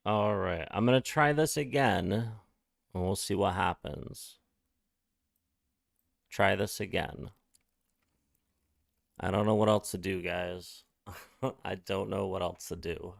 All right, I'm gonna try this again, and we'll see what happens. Try this again. I don't know what else to do, guys. I don't know what else to do.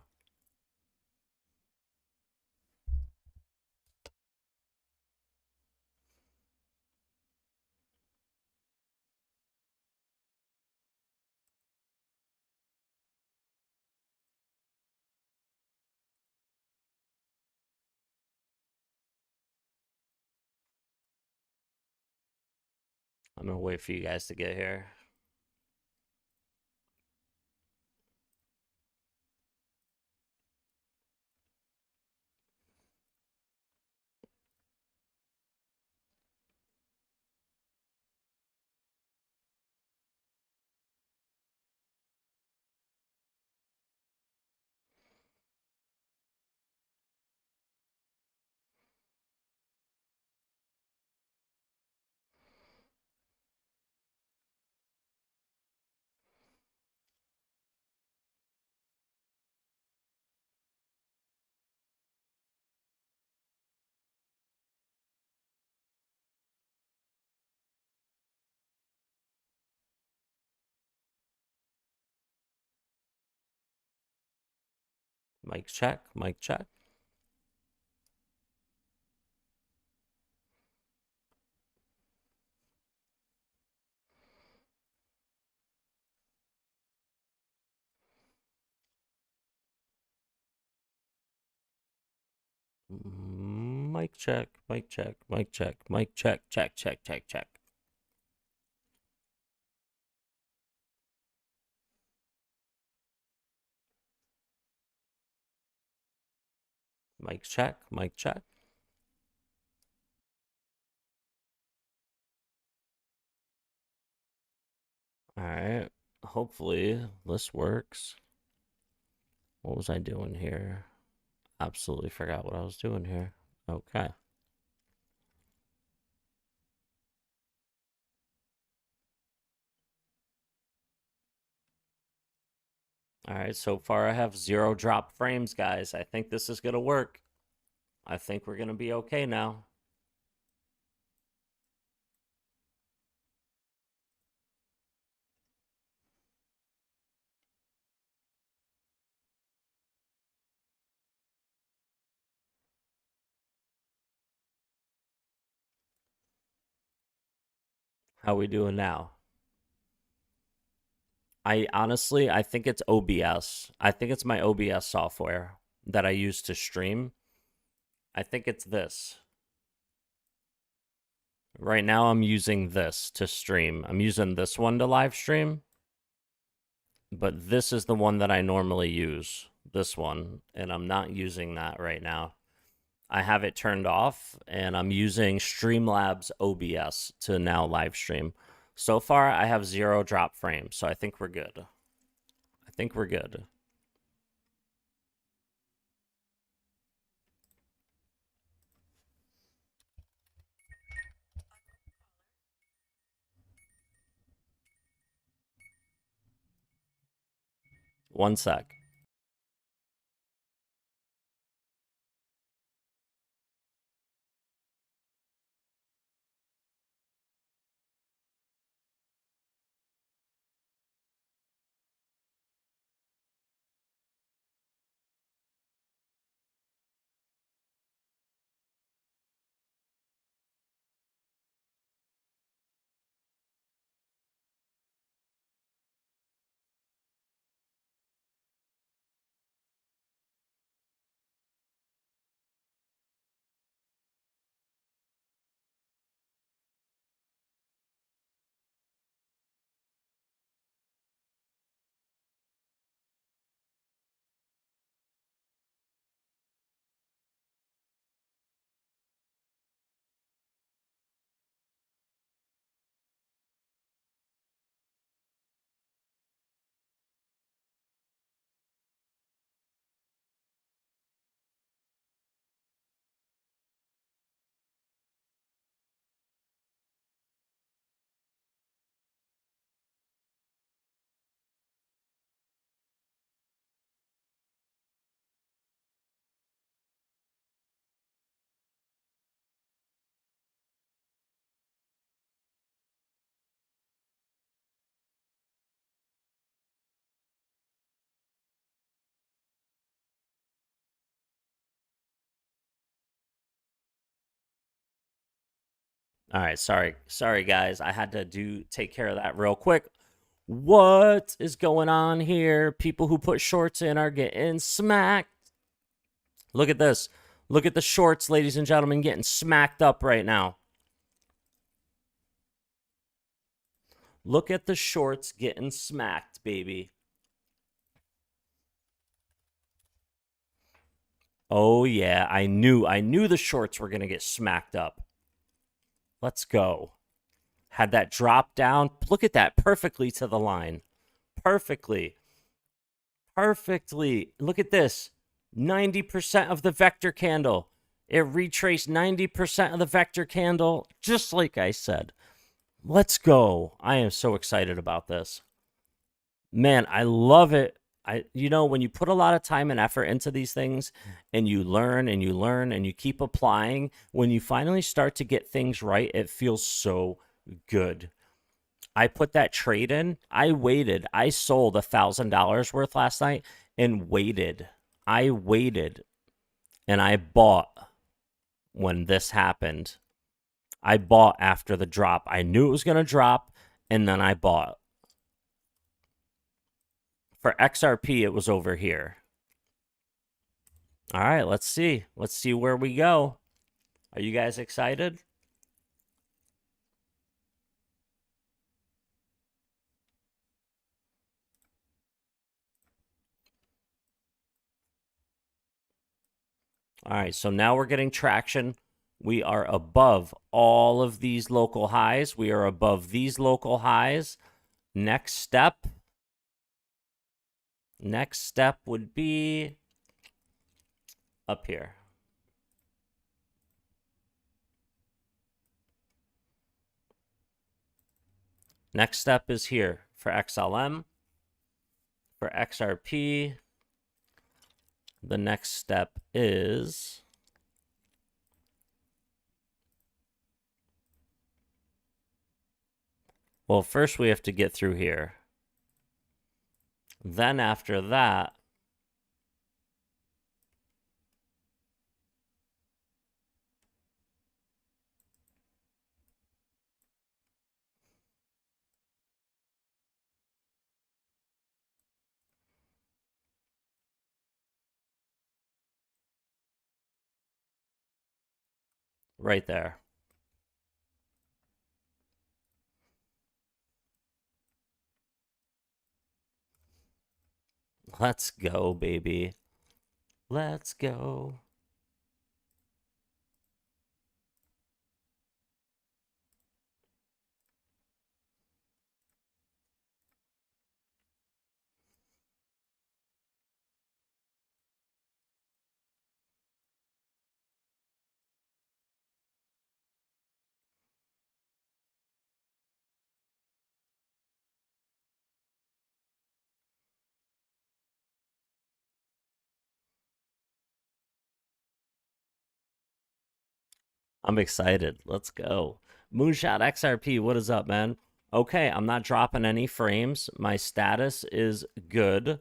I'm gonna wait for you guys to get here. Mic check, mic check. Mic check, mic check, mic check, mic check, check, check, check, check. Mic check, mic check. All right, hopefully this works. What was I doing here? Absolutely forgot what I was doing here. Okay. All right, so far I have 0 drop frames, guys. I think this is going to work. I think we're going to be okay now. How we doing now? I honestly, I think it's OBS. I think it's my OBS software that I use to stream. I think it's this. Right now I'm using this to stream. I'm using this one to live stream. But this is the one that I normally use. This one, and I'm not using that right now. I have it turned off, and I'm using Streamlabs OBS to now live stream. So far, I have 0 drop frames, so I think we're good. I think we're good. One sec. All right, sorry guys. I had to take care of that real quick. What is going on here? People who put shorts in are getting smacked. Look at this. Look at the shorts, ladies and gentlemen, getting smacked up right now. Look at the shorts getting smacked, baby. Oh yeah, I knew the shorts were going to get smacked up. Let's go. Had that drop down. Look at that, perfectly to the line. Perfectly. Perfectly. Look at this. 90% of the vector candle. It retraced 90% of the vector candle, just like I said. Let's go. I am so excited about this. Man, I love it. When you put a lot of time and effort into these things and you learn and you learn and you keep applying, when you finally start to get things right, it feels so good. I put that trade in. I waited. I sold $1,000 worth last night and waited. I waited and I bought when this happened. I bought after the drop. I knew it was going to drop and then I bought. For XRP, it was over here. All right, let's see. Let's see where we go. Are you guys excited? All right, so now we're getting traction. We are above all of these local highs. We are above these local highs. Next step would be up here. Next step is here for XLM. For XRP, the next step is well, first we have to get through here. Then after that, right there. Let's go, baby. Let's go. I'm excited. Let's go. Moonshot XRP, what is up, man? Okay, I'm not dropping any frames. My status is good.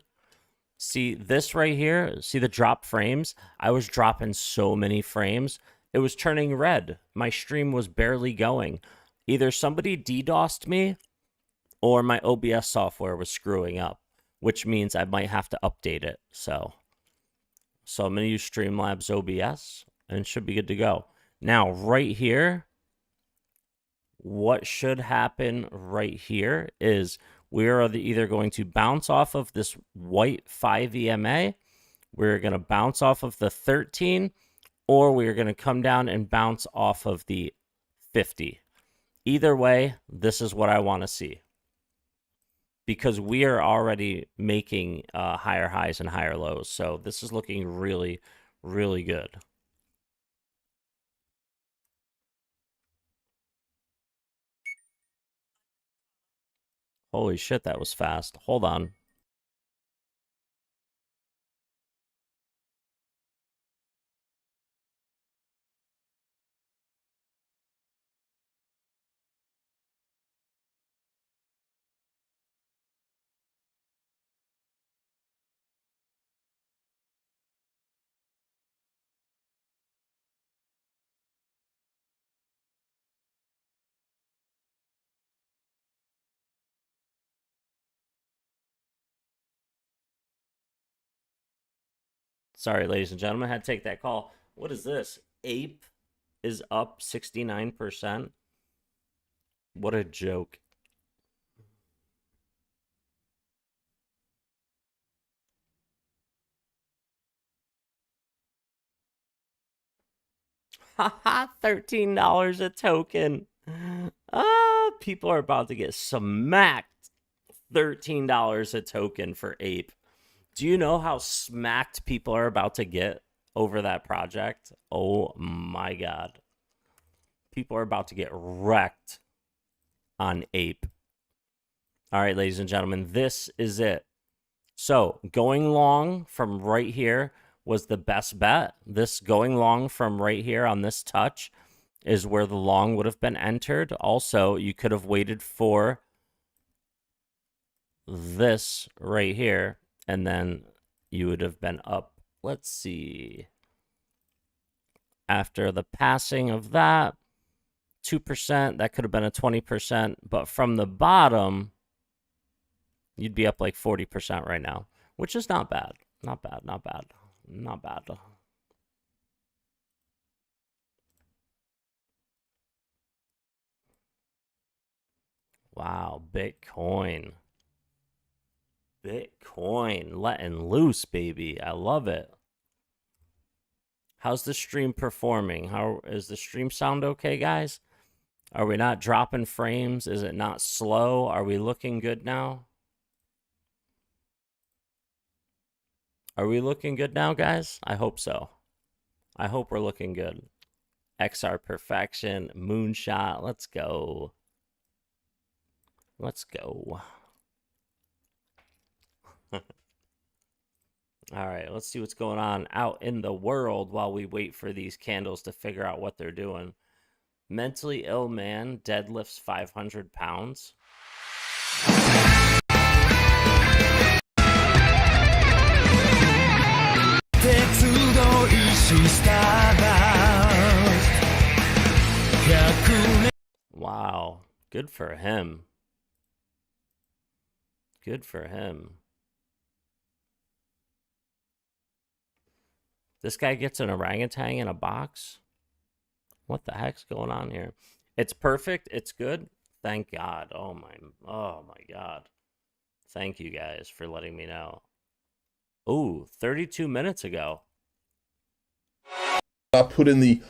See this right here? See the drop frames? I was dropping so many frames. It was turning red. My stream was barely going. Either somebody DDoSed me or my OBS software was screwing up, which means I might have to update it. So I'm going to use Streamlabs OBS and it should be good to go. Now, right here, what should happen right here is we are either going to bounce off of this white 5 EMA, we're going to bounce off of the 13, or we're going to come down and bounce off of the 50. Either way, this is what I want to see. Because we are already making higher highs and higher lows. So this is looking really, really good. Holy shit, that was fast. Hold on. Sorry, ladies and gentlemen, I had to take that call. What is this? Ape is up 69%. What a joke. Haha, $13 a token. People are about to get smacked. $13 a token for Ape. Do you know how smacked people are about to get over that project? Oh my God. People are about to get wrecked on Ape. All right, ladies and gentlemen, this is it. So going long from right here was the best bet. This going long from right here on this touch is where the long would have been entered. Also, you could have waited for this right here, and then you would have been up. Let's see. After the passing of that, 2%, that could have been a 20%, but from the bottom, you'd be up like 40% right now, which is not bad. Not bad, not bad, not bad. Wow, Bitcoin. Bitcoin letting loose, baby. I love it. How's the stream performing? How is the stream sound okay, guys? Are we not dropping frames? Is it not slow? Are we looking good now? Are we looking good now, guys? I hope so. I hope we're looking good. XR perfection, moonshot. Let's go. Let's go. All right, let's see what's going on out in the world while we wait for these candles to figure out what they're doing. Mentally ill man deadlifts 500 pounds. Wow, good for him. Good for him. This guy gets an orangutan in a box? What the heck's going on here? It's perfect. It's good. Thank God. Oh my God. Thank you guys for letting me know. Ooh, 32 minutes ago. I put in the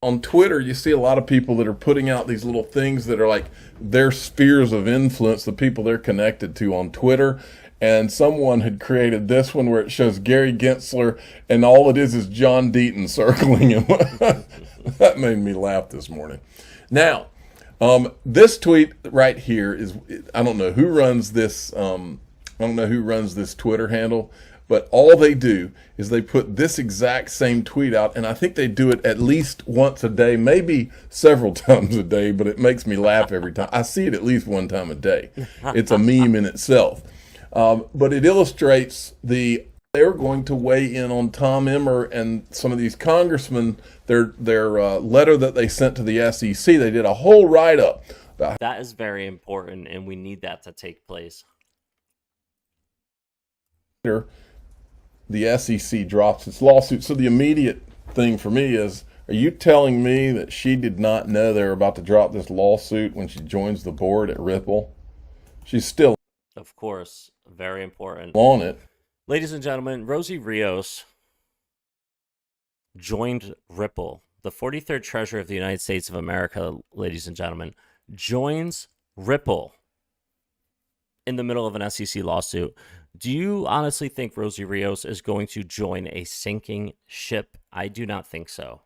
on Twitter, you see a lot of people that are putting out these little things that are like their spheres of influence, the people they're connected to on Twitter. And someone had created this one where it shows Gary Gensler, and all it is John Deaton circling him. That made me laugh this morning. Now, this tweet right here is, I don't know who runs this. I don't know who runs this Twitter handle, but all they do is they put this exact same tweet out, and I think they do it at least once a day, maybe several times a day, but it makes me laugh every time. I see it at least one time a day. It's a meme in itself. But it illustrates they're going to weigh in on Tom Emmer and some of these congressmen, their letter that they sent to the SEC. They did a whole write-up. That is very important, and we need that to take place. The SEC drops its lawsuit. So the immediate thing for me is, are you telling me that she did not know they were about to drop this lawsuit when she joins the board at Ripple? She's still, of course, very important. On it. Ladies and gentlemen, Rosie Rios joined Ripple. The 43rd Treasurer of the United States of America, ladies and gentlemen, joins Ripple in the middle of an SEC lawsuit. Do you honestly think Rosie Rios is going to join a sinking ship? I do not think so.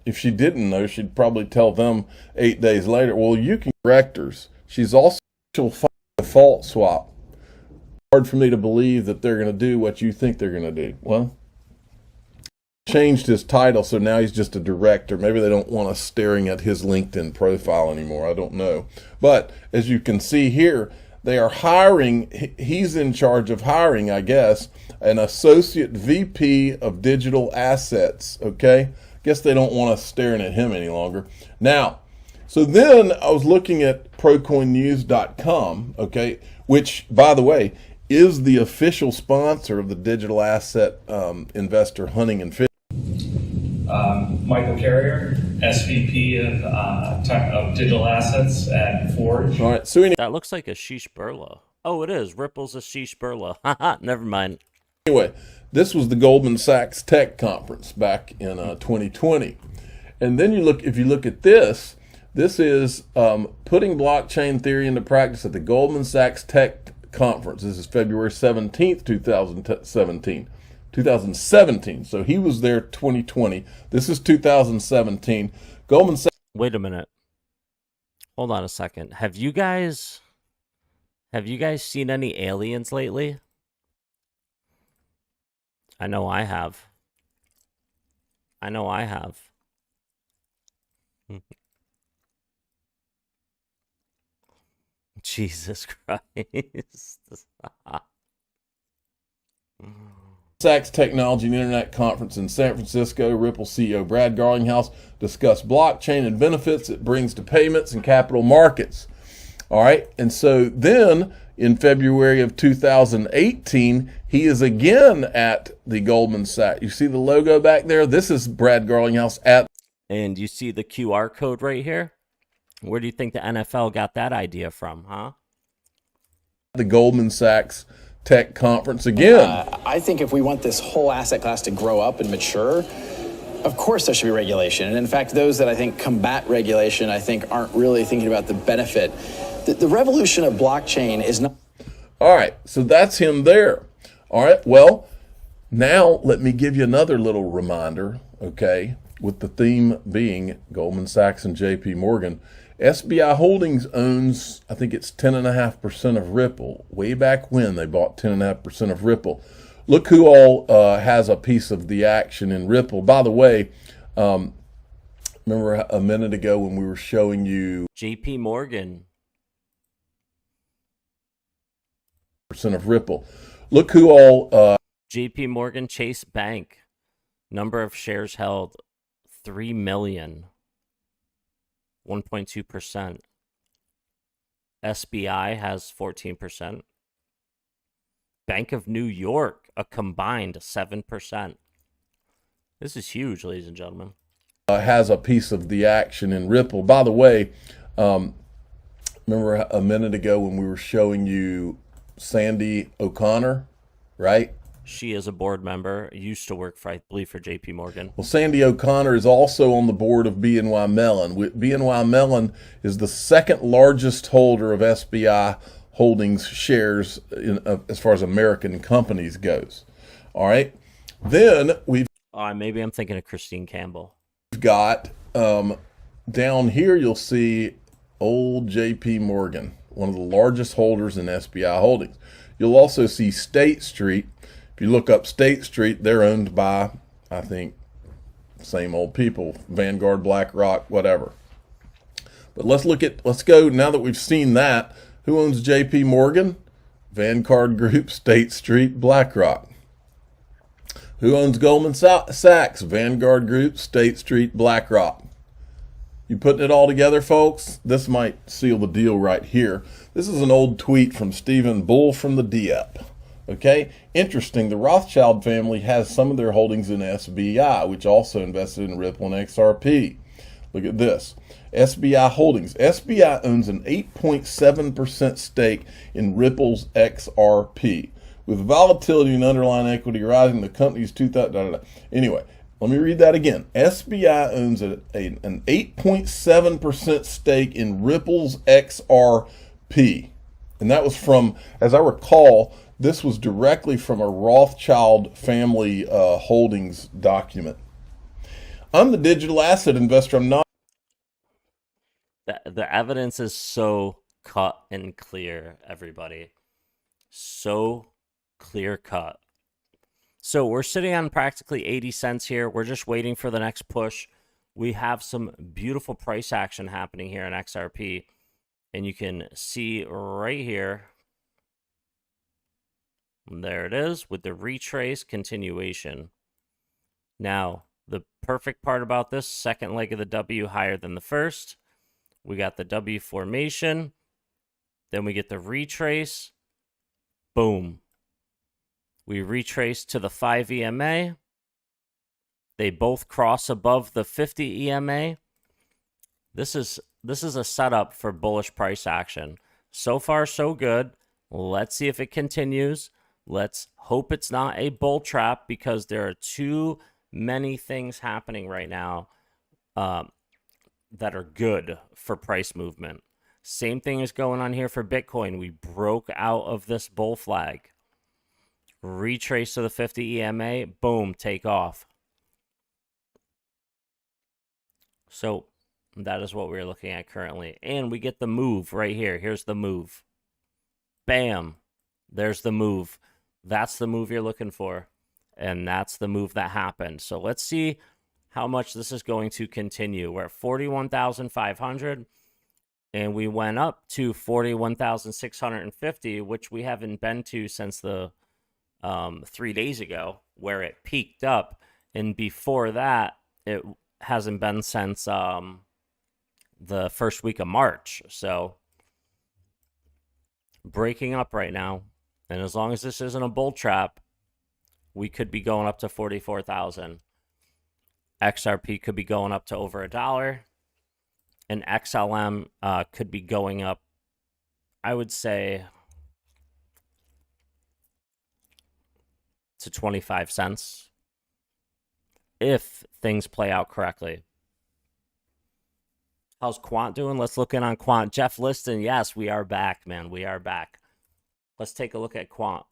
If she didn't know, she'd probably tell them 8 days later, well, you can correct her. She'll find a default swap. Hard for me to believe that they're going to do what you think they're going to do. Well, changed his title, so now he's just a director. Maybe they don't want us staring at his LinkedIn profile anymore. I don't know. But as you can see here, they are hiring. He's in charge of hiring, I guess, an associate VP of digital assets. Okay. Guess they don't want us staring at him any longer. Now, so then I was looking at procoinnews.com, okay, which, by the way, is the official sponsor of the digital asset investor hunting and fishing. Michael Carrier, SVP of digital assets at Forge. All right, so That looks like Ashish Birla. Oh, it is. Ripple's Ashish Birla. Haha, never mind. anyway, this was the Goldman Sachs Tech Conference back in 2020. And then if you look at this, this is putting blockchain theory into practice at the Goldman Sachs Tech Conference. This is February 17th, 2017. So he was there 2020. This is 2017. Goldman Sachs. Wait a minute. Hold on a second. Have you guys seen any aliens lately? I know I have. Jesus Christ. Sachs Technology and Internet Conference in San Francisco. Ripple CEO Brad Garlinghouse discussed blockchain and benefits it brings to payments and capital markets. All right, and so then in February of 2018, he is again at the Goldman Sachs. You see the logo back there? This is Brad Garlinghouse at. And you see the QR code right here? Where do you think the NFL got that idea from, huh? The Goldman Sachs Tech Conference again. I think if we want this whole asset class to grow up and mature, of course there should be regulation. And in fact, those that I think combat regulation, I think aren't really thinking about the benefit. The revolution of blockchain is not. All right, so that's him there. All right, well, now let me give you another little reminder, okay, with the theme being Goldman Sachs and JP Morgan. SBI Holdings owns, I think it's 10.5% of Ripple. Way back when they bought 10.5% of Ripple. Look who all has a piece of the action in Ripple. By the way, remember a minute ago when we were showing you JP Morgan. % of Ripple. Look who all JP Morgan Chase Bank. Number of shares held 3 million. 1.2%. SBI has 14%. Bank of New York, a combined 7%. This is huge, ladies and gentlemen. Has a piece of the action in Ripple. By the way, remember a minute ago when we were showing you Sandy O'Connor, right? She is a board member, used to work for, I believe, for JP Morgan. Well, Sandy O'Connor is also on the board of BNY Mellon. BNY Mellon is the second largest holder of SBI Holdings shares as far as American companies goes. All right. Then we've Maybe I'm thinking of Christine Campbell. got down here, you'll see old JP Morgan, one of the largest holders in SBI Holdings. You'll also see State Street. If you look up State Street, they're owned by, I think, same old people, Vanguard, BlackRock, whatever. But let's go, now that we've seen that, who owns JP Morgan? Vanguard Group, State Street, BlackRock. Who owns Goldman Sachs? Vanguard Group, State Street, BlackRock. You putting it all together, folks? This might seal the deal right here. This is an old tweet from Stephen Bull from the DEP. Okay, interesting. The Rothschild family has some of their holdings in SBI, which also invested in Ripple and XRP. Look at this. SBI Holdings. SBI owns an 8.7% stake in Ripple's XRP. With volatility and underlying equity rising, the company's 2000. Anyway, let me read that again. SBI owns an 8.7% stake in Ripple's XRP. And that was from, as I recall, this was directly from a Rothschild family holdings document. I'm the digital asset investor. I'm not. The evidence is so cut and clear, everybody. So clear cut. So we're sitting on practically 80 cents here. We're just waiting for the next push. We have some beautiful price action happening here in XRP. And you can see right here. There it is with the retrace continuation. Now, the perfect part about this, second leg of the W higher than the first. We got the W formation. Then we get the retrace. Boom. We retrace to the 5 EMA. They both cross above the 50 EMA. This is a setup for bullish price action. So far, so good. Let's see if it continues. Let's hope it's not a bull trap, because there are too many things happening right now that are good for price movement. Same thing is going on here for Bitcoin. We broke out of this bull flag. Retrace to the 50 EMA. Boom, take off. So that is what we're looking at currently. And we get the move right here. Here's the move. Bam. There's the move. That's the move you're looking for. And that's the move that happened. So let's see how much this is going to continue. We're at 41,500. And we went up to 41,650, which we haven't been to since the 3 days ago, where it peaked up. And before that, it hasn't been since the first week of March. So breaking up right now. And as long as this isn't a bull trap, we could be going up to 44,000. XRP could be going up to over $1. And XLM could be going up, I would say, to 25 cents if things play out correctly. How's Quant doing? Let's look in on Quant. Jeff Liston, yes, we are back, man. We are back. Let's take a look at Quant.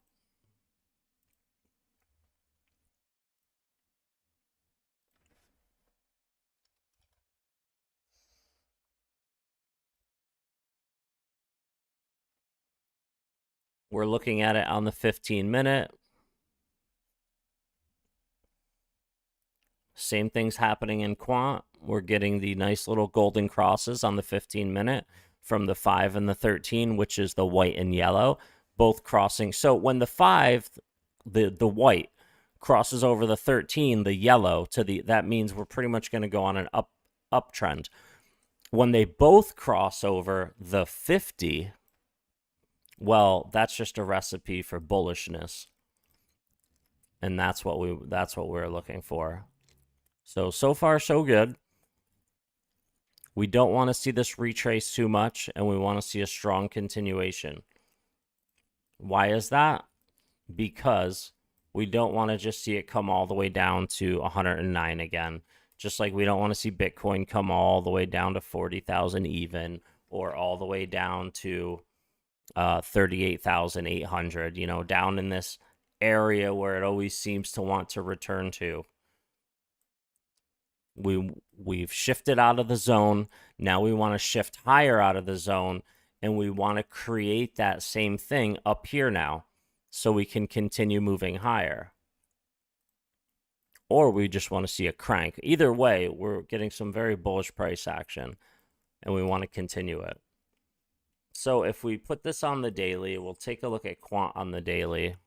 We're looking at it on the 15-minute. Same thing's happening in Quant. We're getting the nice little golden crosses on the 15-minute from the 5 and the 13, which is the white and yellow, both crossing. So when the 5, the white, crosses over the 13, the yellow, that means we're pretty much going to go on an uptrend. When they both cross over the 50, well, that's just a recipe for bullishness. And that's what we're looking for. So far, so good. We don't want to see this retrace too much, and we want to see a strong continuation. Why is that? Because we don't want to just see it come all the way down to 109 again. Just like we don't want to see Bitcoin come all the way down to 40,000 even, or all the way down to 38,800, you know, down in this area where it always seems to want to return to. We've shifted out of the zone. Now we want to shift higher out of the zone, and we want to create that same thing up here now so we can continue moving higher. Or we just want to see a crank. Either way, we're getting some very bullish price action, and we want to continue it. So if we put this on the daily, we'll take a look at Quant on the daily.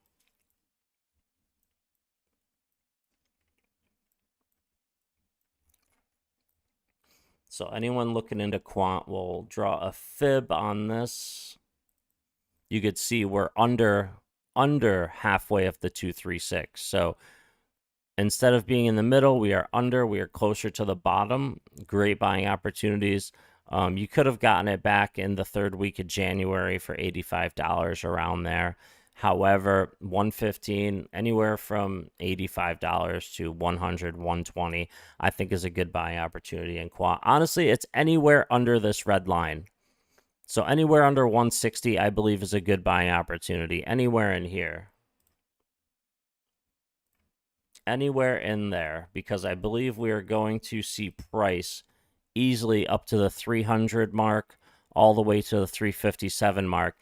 So anyone looking into Quant will draw a fib on this. You could see we're under halfway of the 236. So instead of being in the middle, we are under. We are closer to the bottom. Great buying opportunities. You could have gotten it back in the 3rd week of January for $85 around there. However, 115, anywhere from $85 to $100, $120, I think is a good buying opportunity in Quant. Honestly, it's anywhere under this red line. So anywhere under 160, I believe, is a good buying opportunity. Anywhere in here. Anywhere in there, because I believe we are going to see price easily up to the 300 mark, all the way to the 357 mark.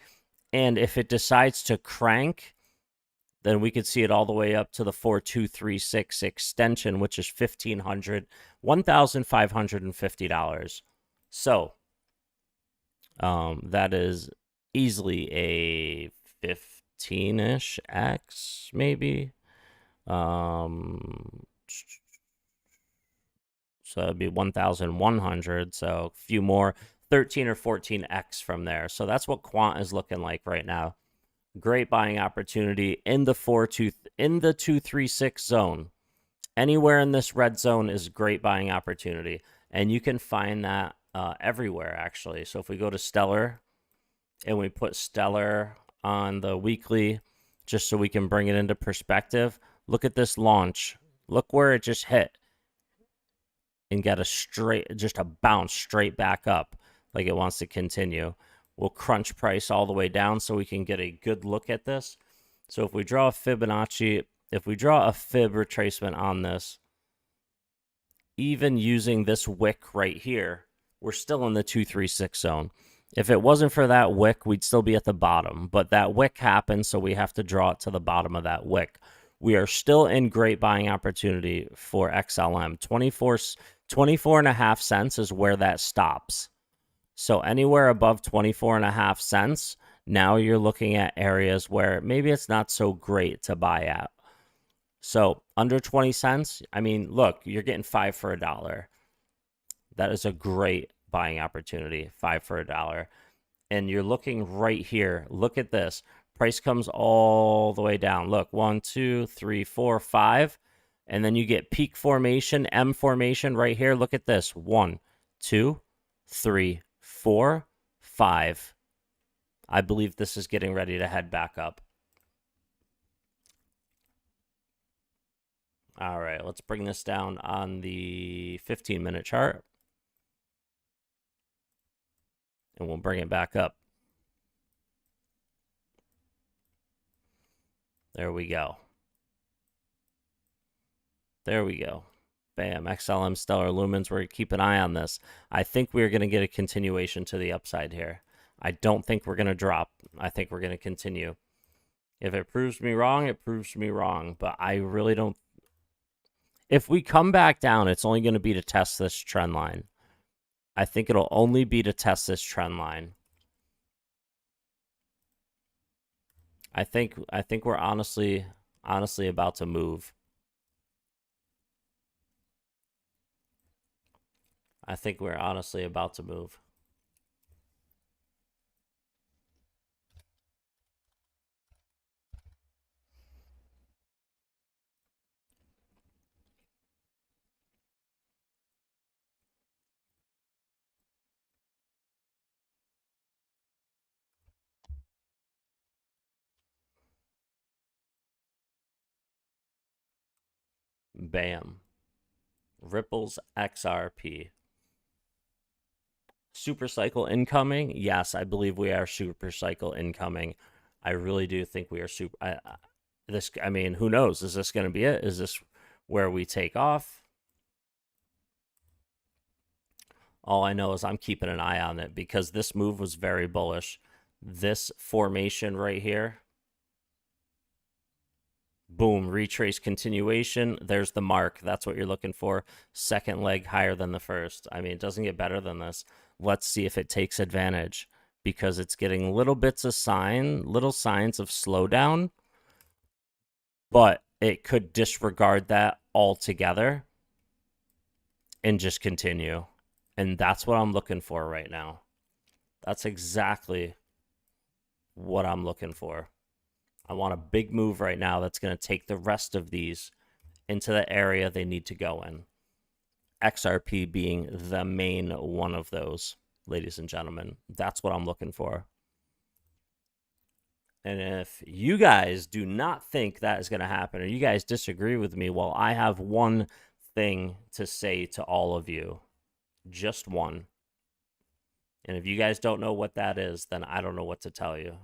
And if it decides to crank, then we could see it all the way up to the 4236 extension, which is $1,550. So that is easily a 15-ish X, maybe. So that'd be 1,100. So a few more. 13 or 14x from there. So that's what Quant is looking like right now. great buying opportunity in the 236 zone. Anywhere in this red zone is great buying opportunity, and you can find that everywhere actually. So if we go to Stellar and we put Stellar on the weekly, just so we can bring it into perspective, look at this launch. Look where it just hit and get just a bounce straight back up like it wants to continue. We'll crunch price all the way down so we can get a good look at this. So if we draw a Fibonacci, if we draw a fib retracement on this, even using this wick right here, we're still in the 236 zone. If it wasn't for that wick, we'd still be at the bottom, but that wick happened, so we have to draw it to the bottom of that wick. We are still in great buying opportunity for XLM. 24.5 cents is where that stops. So anywhere above 24.5 cents, now you're looking at areas where maybe it's not so great to buy at. So under 20 cents, I mean, look, you're getting 5 for $1. That is a great buying opportunity, 5 for $1. And you're looking right here. Look at this. Price comes all the way down. Look, 1, 2, 3, 4, 5. And then you get peak formation, M formation right here. Look at this. 1, 2, 3, 4, 5. I believe this is getting ready to head back up. All right, let's bring this down on the 15-minute chart. And we'll bring it back up. There we go. There we go. Bam, XLM Stellar Lumens. We're going to keep an eye on this. I think we're going to get a continuation to the upside here. I don't think we're going to drop. I think we're going to continue. If it proves me wrong, it proves me wrong. But I really don't. If we come back down, it's only going to be to test this trend line. I think it'll only be to test this trend line. I think we're honestly about to move. I think we're honestly about to move. Bam. Ripples XRP. Super cycle incoming? Yes, I believe we are super cycle incoming. I really do think we are super. I mean, who knows? Is this going to be it? Is this where we take off? All I know is I'm keeping an eye on it because this move was very bullish. This formation right here. Boom, retrace continuation. There's the mark. That's what you're looking for. Second leg higher than the first. I mean, it doesn't get better than this. Let's see if it takes advantage because it's getting little bits of little signs of slowdown, but it could disregard that altogether and just continue. And that's what I'm looking for right now. That's exactly what I'm looking for. I want a big move right now that's going to take the rest of these into the area they need to go in. XRP being the main one of those, ladies and gentlemen. That's what I'm looking for. And if you guys do not think that is going to happen, or you guys disagree with me, well, I have one thing to say to all of you. Just one. And if you guys don't know what that is, then I don't know what to tell you.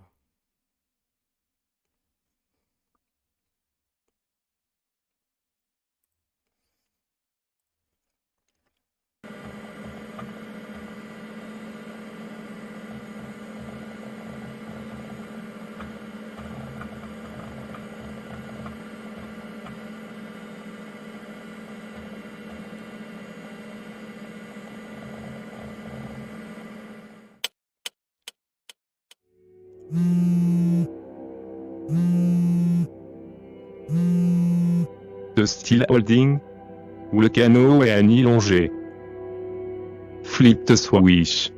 De style holding, où le canot est à mi-longé. Flip the switch.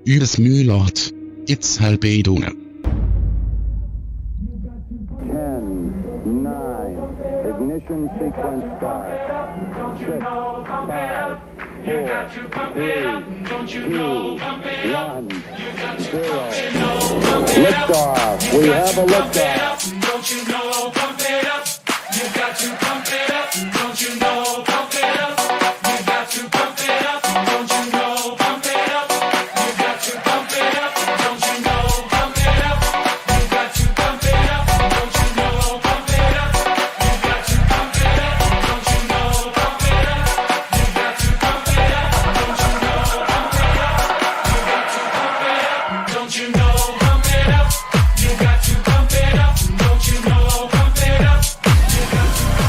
Yves Müllert, it's Halbedungen. 10, 9, ignition sequence start. 6, 5, 4, 3, 2, 1, 0. Liftoff. We have a liftoff. Don't you know, pump it up. You got to pump it up. Don't you know, pump it up. You got to pump it up. Don't you know, pump it up. You got to pump it up. Don't you know, pump it up. You got to pump it up. Don't you know, pump it up. You got to pump it up. Don't you know, pump it up. You got to pump it up. Don't you know, pump it up. You got to pump it up. Don't you know, pump it up. You got to pump it up. Don't you know, pump it up. You got to pump it up. Don't you know, pump it up. You got to pump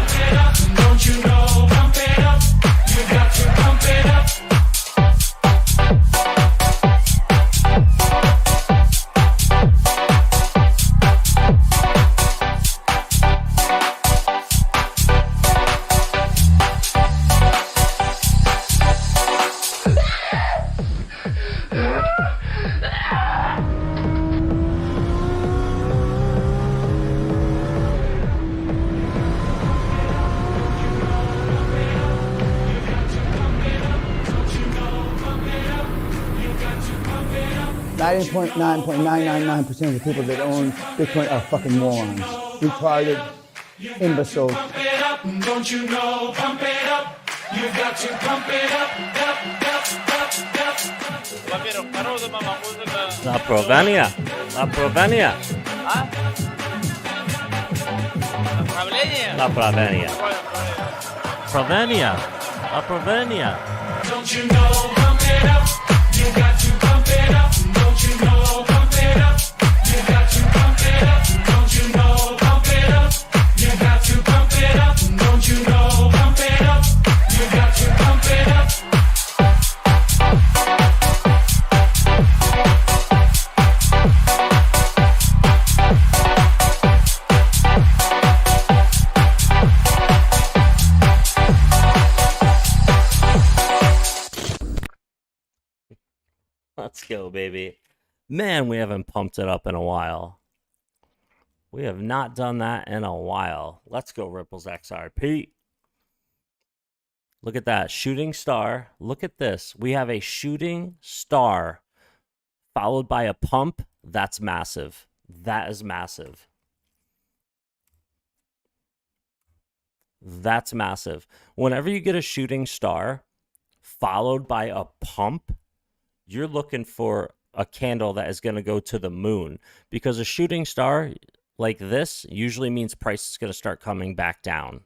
it up. Don't you know, pump it up. You got to pump it up. You got to pump it up. 99.999% of the people that own Bitcoin are fucking morons, retarded, imbeciles. Pump it up. Don't you know, pump it up. You got to pump it up. La Provenia. La Provenia. La Provenia. Provenia. La Provenia. Don't you know, pump it up. You got to pump it up. Don't you know, pump it up. You got to pump it up. Don't you know, pump it up. You got to pump it up. Don't you know, pump it up. You got to pump it up. Let's go, baby. Man, we haven't pumped it up in a while. We have not done that in a while. Let's go, Ripples XRP. Look at that. Shooting star. Look at this. We have a shooting star followed by a pump. That's massive. That is massive. That's massive. Whenever you get a shooting star followed by a pump, you're looking for a candle that is going to go to the moon, because a shooting star like this usually means price is going to start coming back down.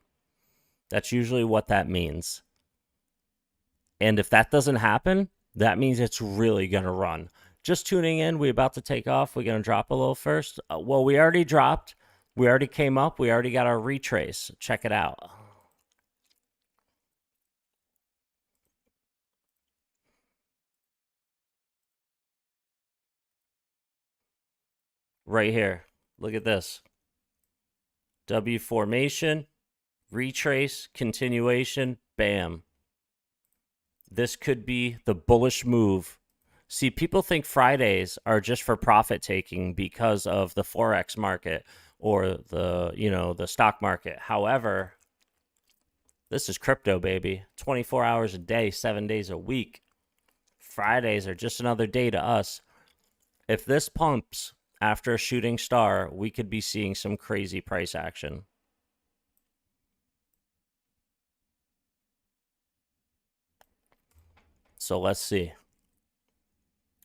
That's usually what that means. And if that doesn't happen, that means it's really going to run. Just tuning in, we're about to take off. We're going to drop a little first. Well, we already dropped. We already came up. We already got our retrace. Check it out. Right here. Look at this. W formation, retrace, continuation, bam. This could be the bullish move. See, people think Fridays are just for profit taking because of the Forex market or the stock market. However, this is crypto, baby. 24 hours a day, 7 days a week. Fridays are just another day to us. If this pumps after a shooting star, we could be seeing some crazy price action. So let's see.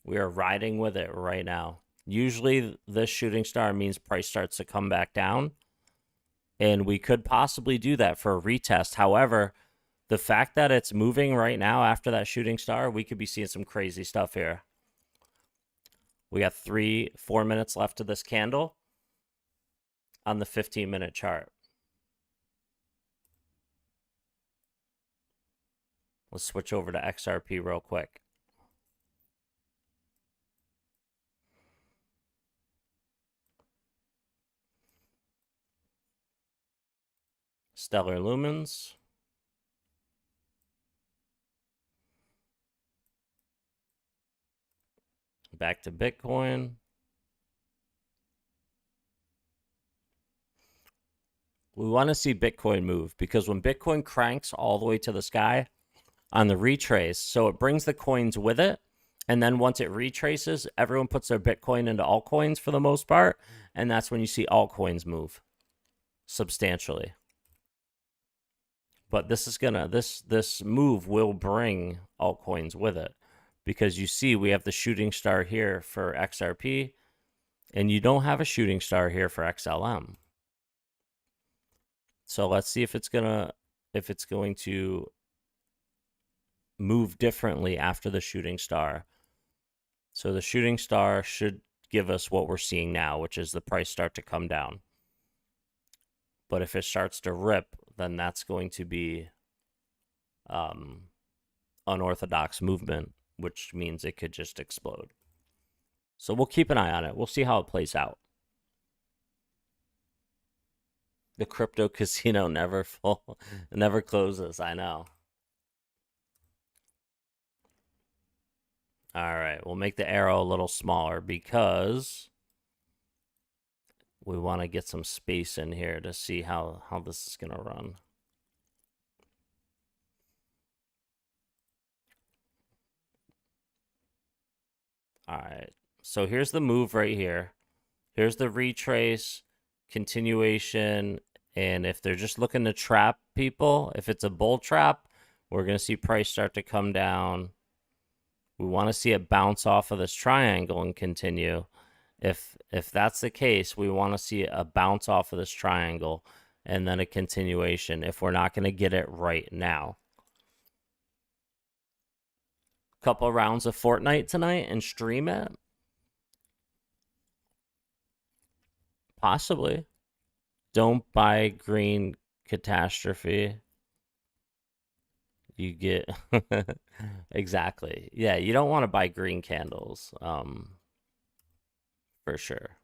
We are riding with it right now. Usually this shooting star means price starts to come back down, and we could possibly do that for a retest. However, the fact that it's moving right now after that shooting star, we could be seeing some crazy stuff here. We got 4 minutes left of this candle on the 15-minute chart. Let's switch over to XRP real quick. Stellar Lumens. Back to Bitcoin. We want to see Bitcoin move because when Bitcoin cranks all the way to the sky on the retrace, so it brings the coins with it. And then once it retraces, everyone puts their Bitcoin into altcoins for the most part. And that's when you see altcoins move substantially. But this is gonna this move will bring altcoins with it because you see we have the shooting star here for XRP and you don't have a shooting star here for XLM. So let's see if it's going to move differently after the shooting star. So the shooting star should give us what we're seeing now, which is the price start to come down. But if it starts to rip, then that's going to be unorthodox movement, which means it could just explode. So we'll keep an eye on it. We'll see how it plays out. The crypto casino never closes. I know. All right, we'll make the arrow a little smaller because we want to get some space in here to see how this is going to run. All right, so here's the move right here. Here's the retrace, continuation, and if they're just looking to trap people, if it's a bull trap, we're going to see price start to come down. We want to see it bounce off of this triangle and continue. If that's the case, we want to see a bounce off of this triangle and then a continuation if we're not going to get it right now. Couple rounds of Fortnite tonight and stream it? Possibly. Don't buy green catastrophe. You get exactly. Yeah, you don't want to buy green candles. For sure.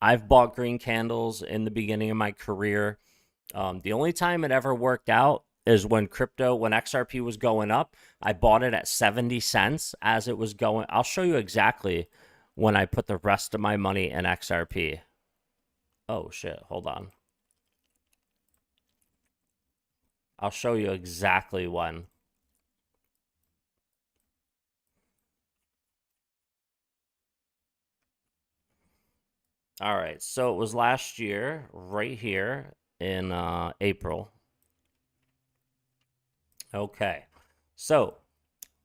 I've bought green candles in the beginning of my career. The only time it ever worked out is when XRP was going up. I bought it at 70 cents as it was going. I'll show you exactly when I put the rest of my money in XRP. Oh, shit. Hold on. I'll show you exactly when. All right, so it was last year, right here in April. Okay, so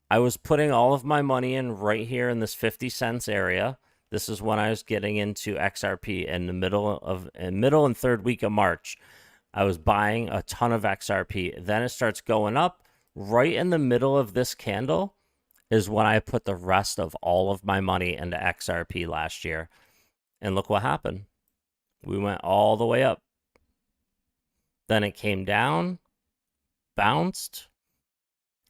I was putting all of my money in right here in this 50 cents area. This is when I was getting into XRP in the middle and third week of March. I was buying a ton of XRP. Then it starts going up. Right in the middle of this candle is when I put the rest of all of my money into XRP last year. And look what happened. We went all the way up. Then it came down, bounced.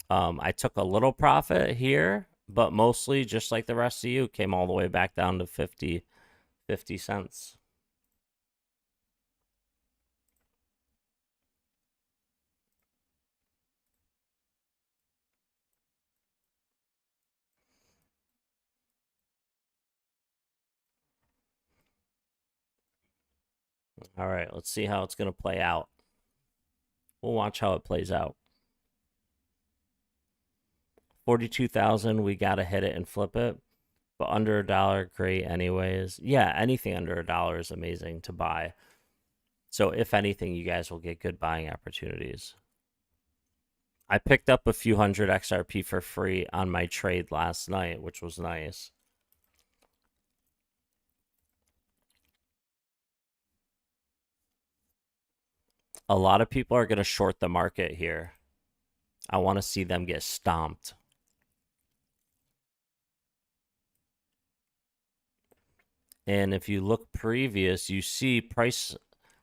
I took a little profit here, but mostly just like the rest of you, came all the way back down to 50 cents. All right, let's see how it's going to play out. We'll watch how it plays out. 42,000, we got to hit it and flip it. But under $1, great anyways. Yeah, anything under $1 is amazing to buy. So if anything, you guys will get good buying opportunities. I picked up a few hundred XRP for free on my trade last night, which was nice. A lot of people are going to short the market here. I want to see them get stomped. And if you look previous, you see price,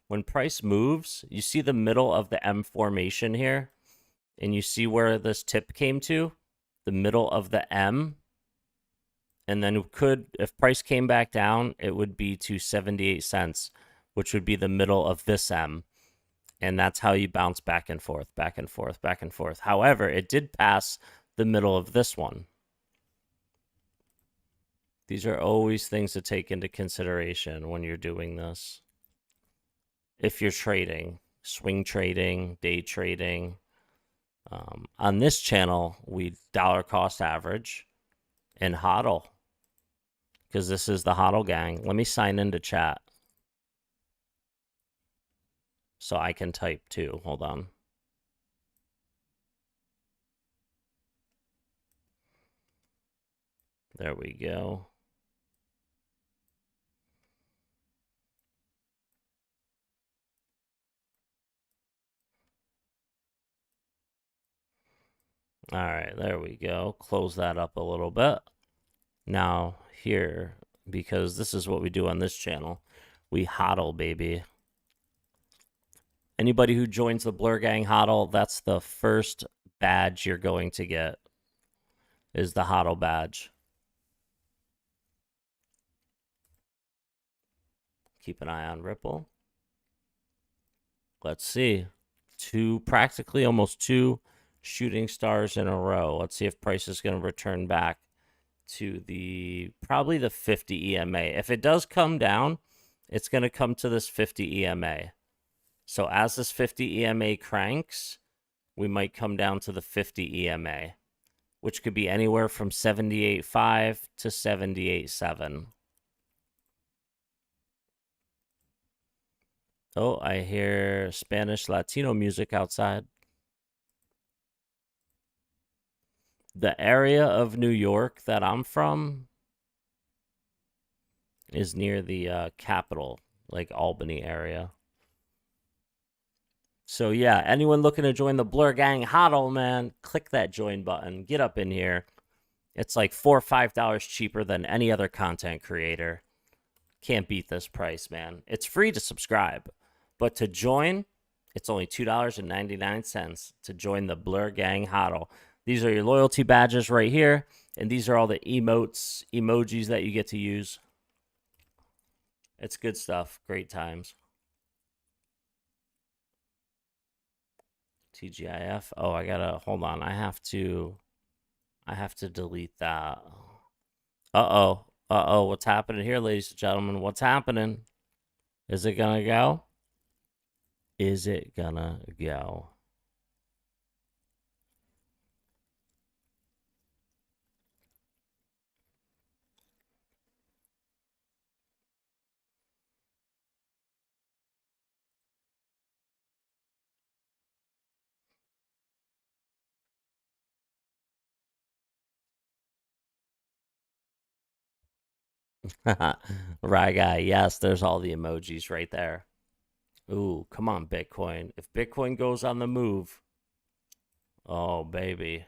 when price moves, you see the middle of the M formation here. And you see where this tip came to, the middle of the M. And then it could, if price came back down, it would be to 78 cents, which would be the middle of this M. And that's how you bounce back and forth, back and forth, back and forth. However, it did pass the middle of this one. These are always things to take into consideration when you're doing this. if you're trading, swing trading, day trading. On this channel, we dollar cost average and hodl, because this is the hodl gang. Let me sign into chat so I can type too. Hold on. There we go. All right, there we go. Close that up a little bit. Now here, because this is what we do on this channel, we hodl, baby. Anybody who joins the Blur Gang hodl, that's the first badge you're going to get, is the hodl badge. Keep an eye on Ripple. Let's see. Practically almost 2 shooting stars in a row. Let's see if price is going to return back to probably the 50 EMA. If it does come down, it's going to come to this 50 EMA. So as this 50 EMA cranks, we might come down to the 50 EMA, which could be anywhere from 78.5 to 78.7. Oh, I hear Spanish Latino music outside. The area of New York that I'm from is near the capital, like Albany area. So yeah, anyone looking to join the Blur Gang hodl, man, click that join button. Get up in here. It's like $4 or $5 cheaper than any other content creator. Can't beat this price, man. It's free to subscribe, but to join, it's only $2.99 to join the Blur Gang hodl. These are your loyalty badges right here, and these are all the emotes, emojis that you get to use. It's good stuff. Great times. T.G.I.F. Oh, I gotta hold on. I have to delete that. Uh-oh. Uh-oh. What's happening here, ladies and gentlemen? What's happening? Is it gonna go? Is it gonna go? Right, guy. Yes, there's all the emojis right there. Ooh, come on, Bitcoin. If Bitcoin goes on the move, oh, baby.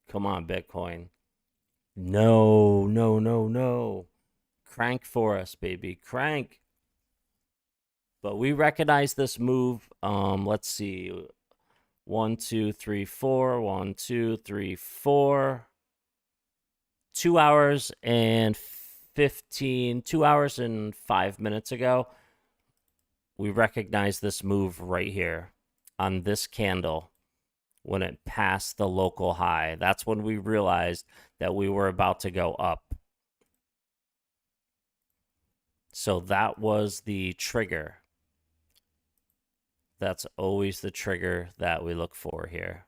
Come on, Bitcoin. No, no, no, no. Crank for us, baby. Crank. But we recognize this move. Let's see. 1, 2, 3, 4. 1, 2, 3, 4. 2 hours and 2 hours and 5 minutes ago, we recognize this move right here on this candle when it passed the local high. That's when we realized that we were about to go up. So that was the trigger. That's always the trigger that we look for here.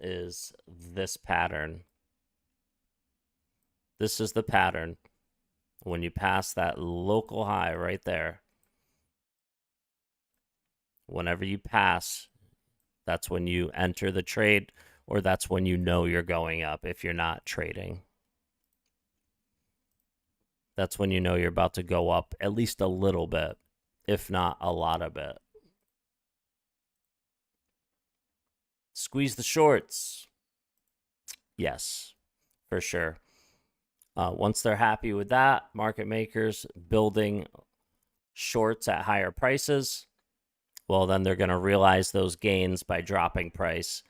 Is this pattern. This is the pattern. When you pass that local high right there, whenever you pass, that's when you enter the trade, or that's when you know you're going up if you're not trading. That's when you know you're about to go up at least a little bit, if not a lot of it. Squeeze the shorts. Yes, for sure. Once they're happy with that, market makers building shorts at higher prices, well, then they're going to realize those gains by dropping price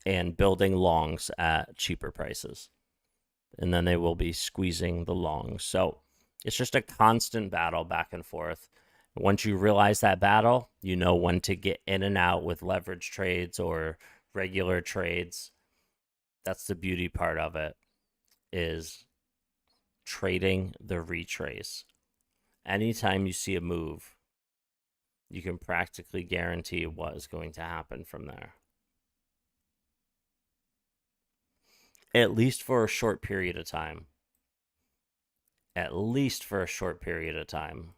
and building longs at cheaper prices. And then they will be squeezing the longs. So it's just a constant battle back and forth. Once you realize that battle, you know when to get in and out with leverage trades or regular trades. That's the beauty part of it, is trading the retrace. Anytime you see a move, you can practically guarantee what is going to happen from there. At least for a short period of time. At least for a short period of time.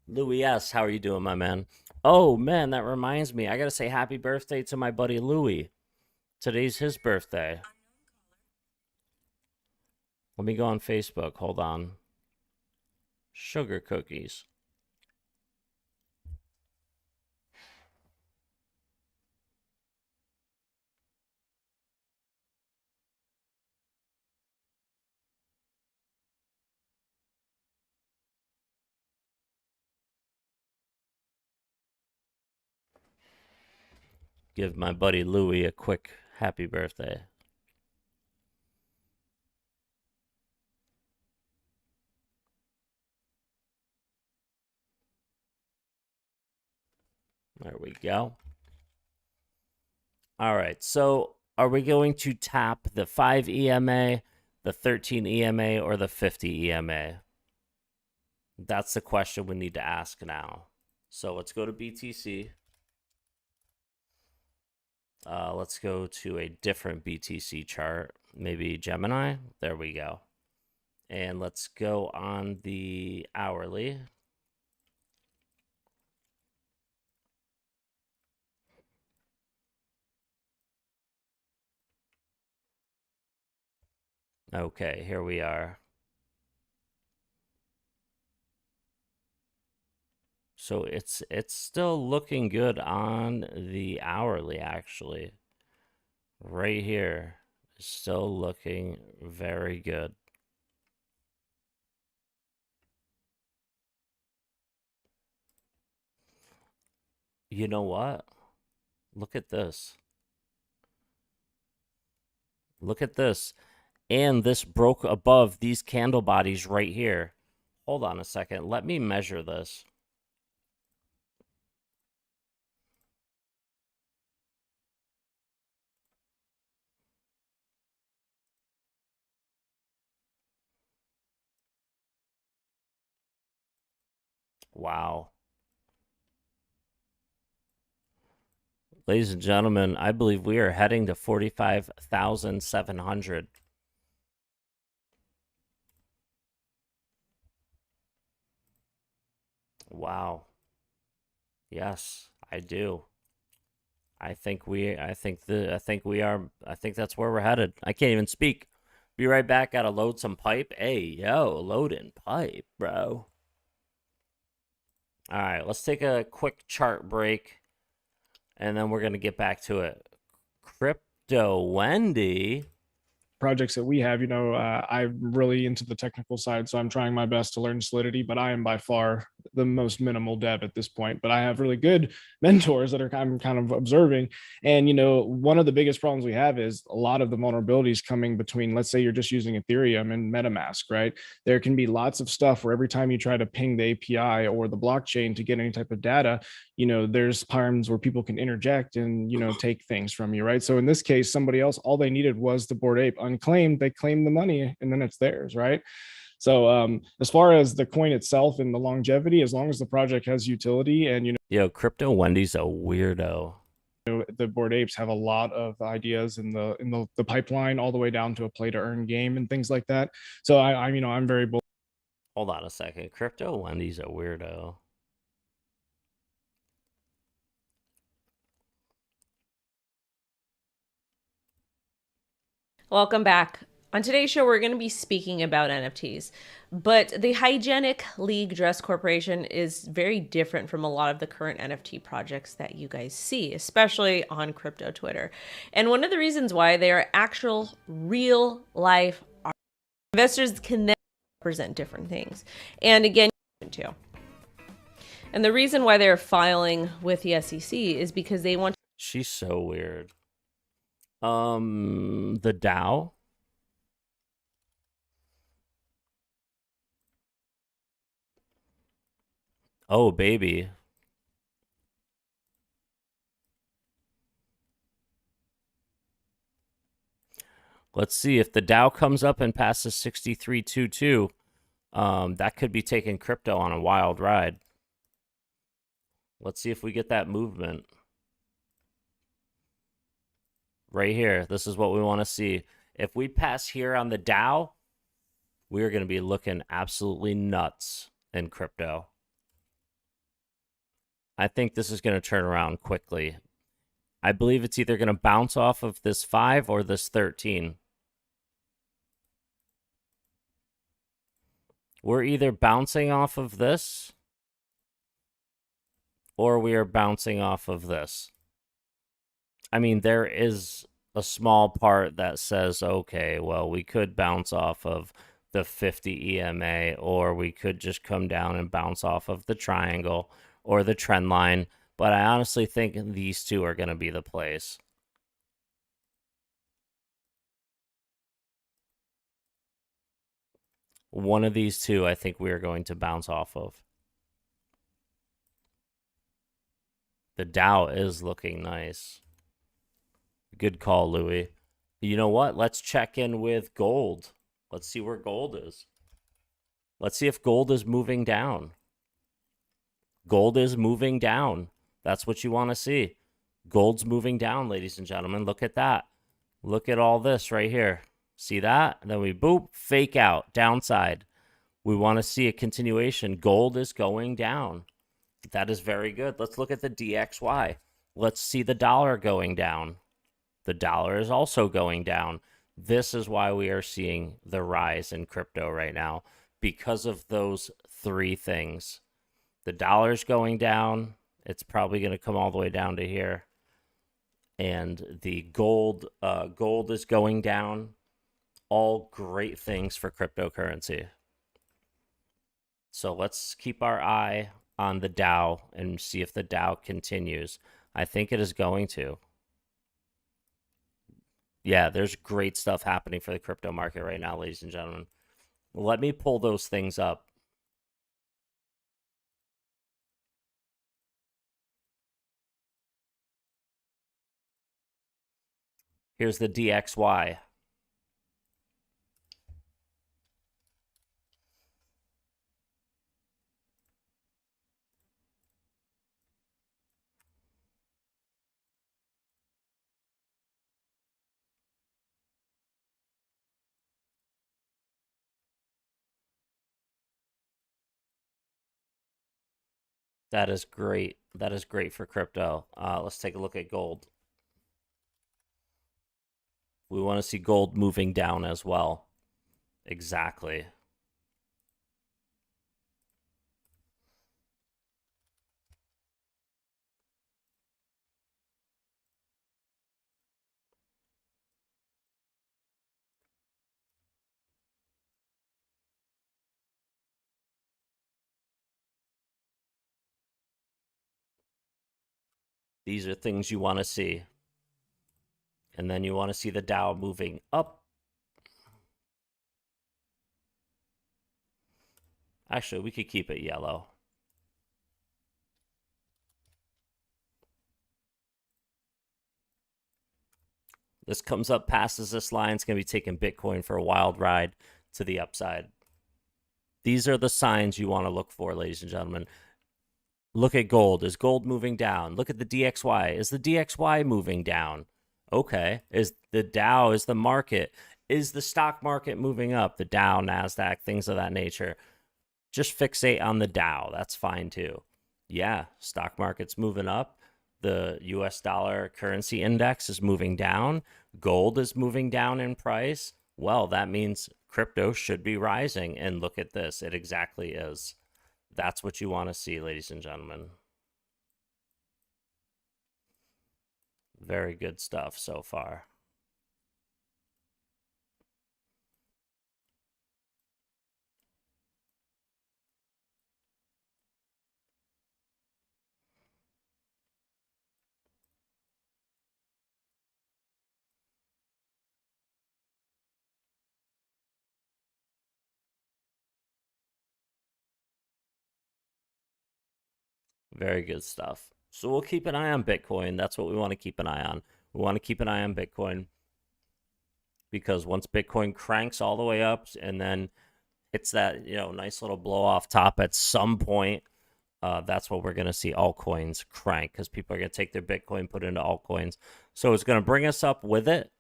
Louis S., how are you doing, my man? Oh, man, that reminds me. I got to say happy birthday to my buddy Louis. Today's his birthday. Let me go on Facebook. Hold on. Sugar cookies. Give my buddy Louis a quick happy birthday. There we go. All right, so are we going to tap the 5 EMA, the 13 EMA, or the 50 EMA? That's the question we need to ask now. So let's go to BTC. Let's go to a different BTC chart, maybe Gemini. There we go. And let's go on the hourly. Okay, here we are. So it's still looking good on the hourly, actually. Right here. Still looking very good. You know what? Look at this. Look at this. And this broke above these candle bodies right here. Hold on a second. Let me measure this. Wow. Ladies and gentlemen, I believe we are heading to 45,700. Wow. Yes, I do. I think that's where we're headed. I can't even speak. Be right back. Gotta load some pipe. Hey, yo, loading pipe, bro. All right, let's take a quick chart break, and then we're gonna get back to it. Crypto Wendy. Projects that we have, I'm really into the technical side, so I'm trying my best to learn Solidity, but I am by far the most minimal dev at this point. But I have really good mentors that I'm kind of observing. And, one of the biggest problems we have is a lot of the vulnerabilities coming between, let's say you're just using Ethereum and MetaMask, right? There can be lots of stuff where every time you try to ping the API or the blockchain to get any type of data, there's times where people can interject and, take things from you, right? So in this case, somebody else, all they needed was the Bored Ape unclaimed, they claim the money and then it's theirs, right? So as far as the coin itself and the longevity, as long as the project has utility and Yo, Crypto Wendy's a weirdo. The Bored Apes have a lot of ideas in the pipeline, all the way down to a play to earn game and things like that. So I'm very bullish. Hold on a second. Crypto Wendy's a weirdo. Welcome back. On today's show, we're going to be speaking about NFTs, but the Hygienic League Dress Corporation is very different from a lot of the current NFT projects that you guys see, especially on crypto Twitter. And one of the reasons why they are actual real life art. Investors can then represent different things. And again, too. And the reason why they're filing with the SEC is because they want. She's so weird. The DAO. Oh, baby. Let's see if the Dow comes up and passes 63.22. That could be taking crypto on a wild ride. Let's see if we get that movement. Right here. This is what we want to see. If we pass here on the Dow, we're going to be looking absolutely nuts in crypto. I think this is going to turn around quickly. I believe it's either going to bounce off of this 5 or this 13. We're either bouncing off of this or we are bouncing off of this. I mean, there is a small part that says, okay, well, we could bounce off of the 50 EMA, or we could just come down and bounce off of the triangle or the trend line. But I honestly think these two are going to be the plays. One of these two, I think we are going to bounce off of. The Dow is looking nice. Good call, Louis. You know what? Let's check in with gold. Let's see where gold is. Let's see if gold is moving down. Gold is moving down. That's what you want to see. Gold's moving down, ladies and gentlemen. Look at that. Look at all this right here. See that? And then we boop, fake out, downside. We want to see a continuation. Gold is going down. That is very good. Let's look at the DXY. Let's see the dollar going down. The dollar is also going down. This is why we are seeing the rise in crypto right now, because of those three things. The dollar's going down. It's probably going to come all the way down to here. And the gold is going down. All great things for cryptocurrency. So let's keep our eye on the Dow and see if the Dow continues. I think it is going to. Yeah, there's great stuff happening for the crypto market right now, ladies and gentlemen. Let me pull those things up. Here's the DXY. That is great. That is great for crypto. Let's take a look at gold. We want to see gold moving down as well. Exactly. These are things you want to see. And then you want to see the Dow moving up. Actually, we could keep it yellow. This comes up, passes this line. It's going to be taking Bitcoin for a wild ride to the upside. These are the signs you want to look for, ladies and gentlemen. Look at gold. Is gold moving down? Look at the DXY. Is the DXY moving down? Okay. Is the Dow, is the market, is the stock market moving up? The Dow, NASDAQ, things of that nature. Just fixate on the Dow. That's fine too. Yeah, stock market's moving up. The US dollar currency index is moving down. Gold is moving down in price. Well, that means crypto should be rising. And look at this. It exactly is. That's what you want to see, ladies and gentlemen. Very good stuff so far. Very good stuff. So we'll keep an eye on Bitcoin. That's what we want to keep an eye on. We want to keep an eye on Bitcoin because once Bitcoin cranks all the way up and then hits that, nice little blow off top at some point, that's what we're going to see altcoins crank because people are going to take their Bitcoin, put it into altcoins. So it's going to bring us up with it.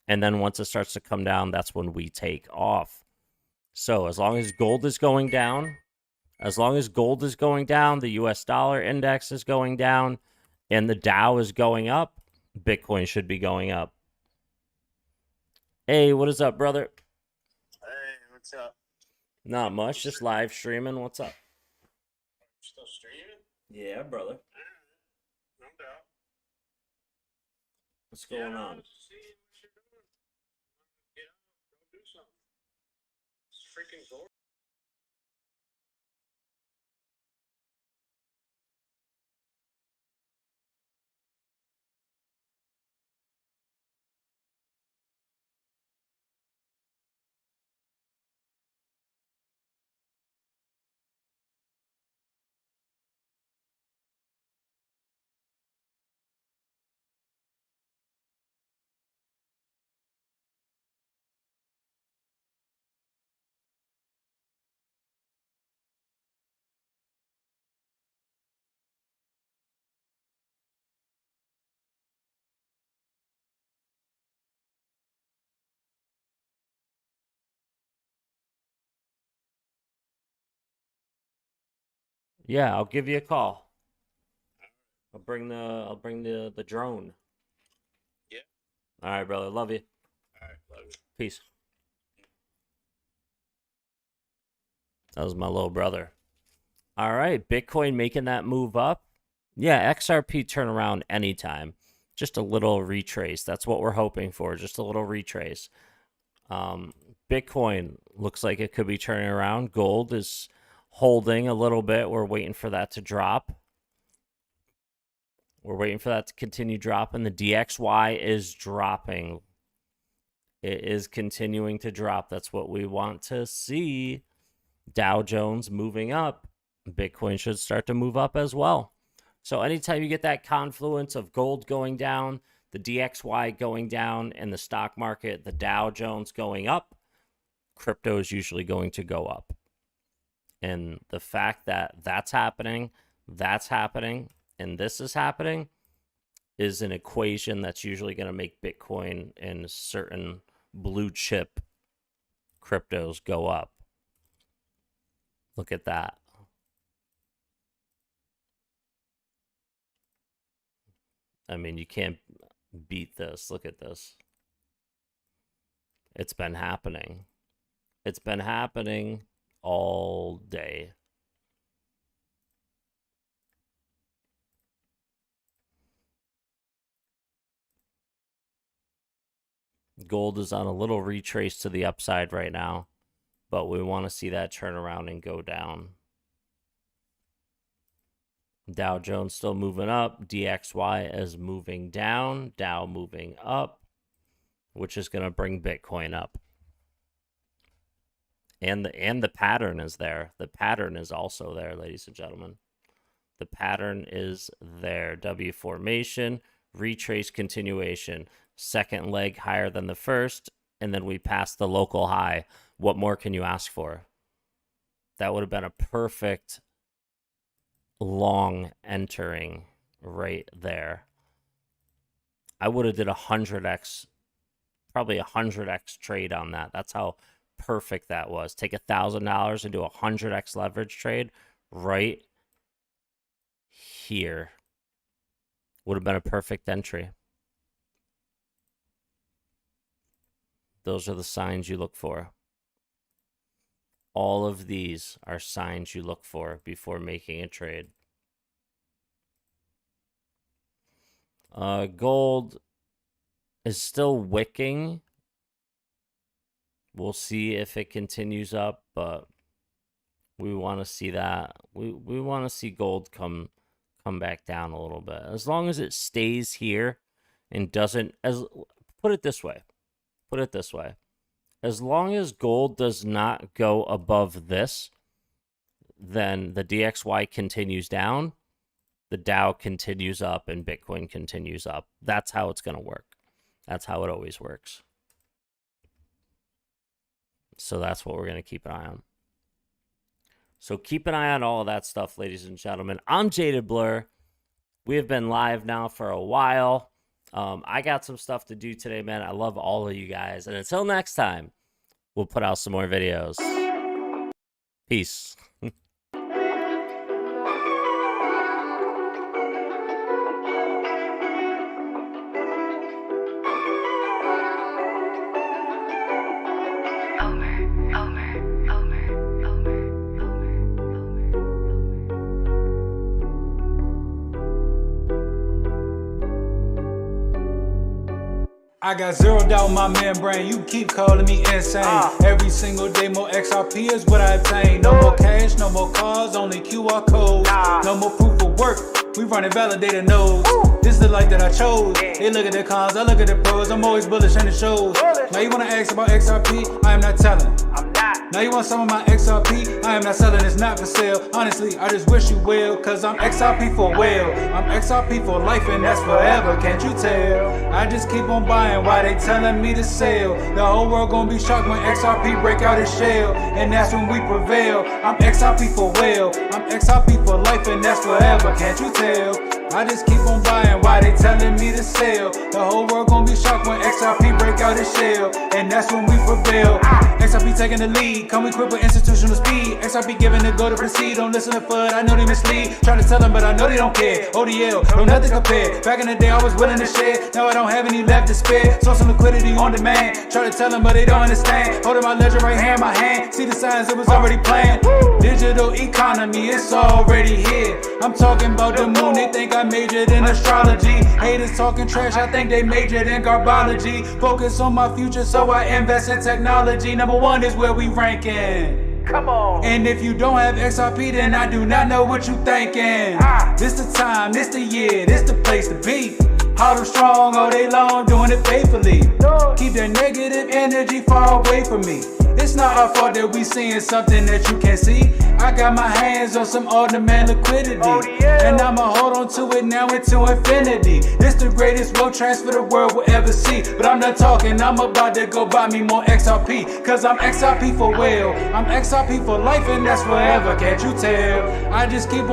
And then once it starts to come down, that's when we take off. So as long as gold is going down, the US dollar index is going down, and the Dow is going up, Bitcoin should be going up. Hey, what is up, brother? Hey, what's up? Not much, just live streaming. What's up? Still streaming? Yeah, brother. No doubt. What's going on? See what you're doing. Get out, go do something. It's freaking gorgeous. Yeah, I'll give you a call. I'll bring the drone. Yeah. All right, brother. Love you. All right, love you. Peace. That was my little brother. All right, Bitcoin making that move up. Yeah, XRP turn around anytime. Just a little retrace. That's what we're hoping for. Just a little retrace. Bitcoin looks like it could be turning around. Gold is holding a little bit. We're waiting for that to drop. We're waiting for that to continue dropping. The DXY is dropping. It is continuing to drop. That's what we want to see. Dow Jones moving up. Bitcoin should start to move up as well. So anytime you get that confluence of gold going down, the DXY going down, and the stock market, the Dow Jones going up, crypto is usually going to go up. And the fact that that's happening, and this is happening is an equation that's usually going to make Bitcoin and certain blue chip cryptos go up. Look at that. I mean, you can't beat this. Look at this. It's been happening. It's been happening all day. Gold is on a little retrace to the upside right now, but we want to see that turn around and go down. Dow Jones still moving up. DXY is moving down. Dow moving up, which is going to bring Bitcoin up. And the pattern is there. The pattern is also there, ladies and gentlemen. The pattern is there. W formation, retrace continuation. Second leg higher than the first, and then we pass the local high. What more can you ask for? That would have been a perfect long entering right there. I would have did 100x, probably 100x trade on that. That's how perfect that was. Take $1,000 and do 100x leverage trade right here. Would have been a perfect entry. Those are the signs you look for. All of these are signs you look for before making a trade. Gold is still wicking. We'll see if it continues up, but we want to see that. We want to see gold come back down a little bit. As long as it stays here and doesn't, put it this way. As long as gold does not go above this, then the DXY continues down the DAO continues up and Bitcoin continues up. That's how it's going to work. That's how it always works. So that's what we're going to keep an eye on. So keep an eye on all of that stuff, ladies and gentlemen. I'm Jaded Blur. We have been live now for a while. I got some stuff to do today, man. I love all of you guys. And until next time, we'll put out some more videos. Peace. I got zeroed out my membrane, you keep calling me insane. Every single day more XRP is what I obtain. No more cash, no more cars, only QR codes. No more proof of work, we running validated nodes. This is the life that I chose. They look at the cons, I look at the pros. I'm always bullish and it shows. Now you wanna ask about XRP, I am not telling. Now you want some of my XRP, I am not selling, it's not for sale. Honestly, I just wish you well, cause I'm XRP for well. I'm XRP for life and that's forever, can't you tell? I just keep on buying while they telling me to sell. The whole world gonna be shocked when XRP break out its shell, and that's when we prevail. I'm XRP for well, I'm XRP for life and that's forever, can't you tell? I just keep on buying while they telling me to sell. The whole world gonna be shocked when XRP break out its shell, and that's when we prevail. XRP taking the lead, come equipped with institutional speed. XRP giving the go to proceed, don't listen to FUD, I know they mislead. Try to tell them but I know they don't care. ODL, no nothing compared. Back in the day I was willing to share, now I don't have any left to spare. Source some liquidity on demand, try to tell them but they don't understand. Holding my ledger right here in my hand, see the signs it was already planned. Digital economy, it's already here. I'm talking about the moon, they think I majored in astrology. Haters talking trash, I think they majored in garbology. Focus on my future, so I invest in technology. Number one is where we ranking. Come on. And if you don't have XRP, then I do not know what you thinking. This the time, this the year, this the place to be. Hard and strong all day long, doing it faithfully. Keep that negative energy far away from me. It's not our fault that we seeing something that you can't see. I got my hands on some on-demand liquidity, and I'ma hold on to it now into infinity. This the greatest wealth transfer the world will ever see. But I'm not talking, I'm about to go buy me more XRP, cause I'm XRP for well. I'm XRP for life and that's forever, can't you tell? I just keep on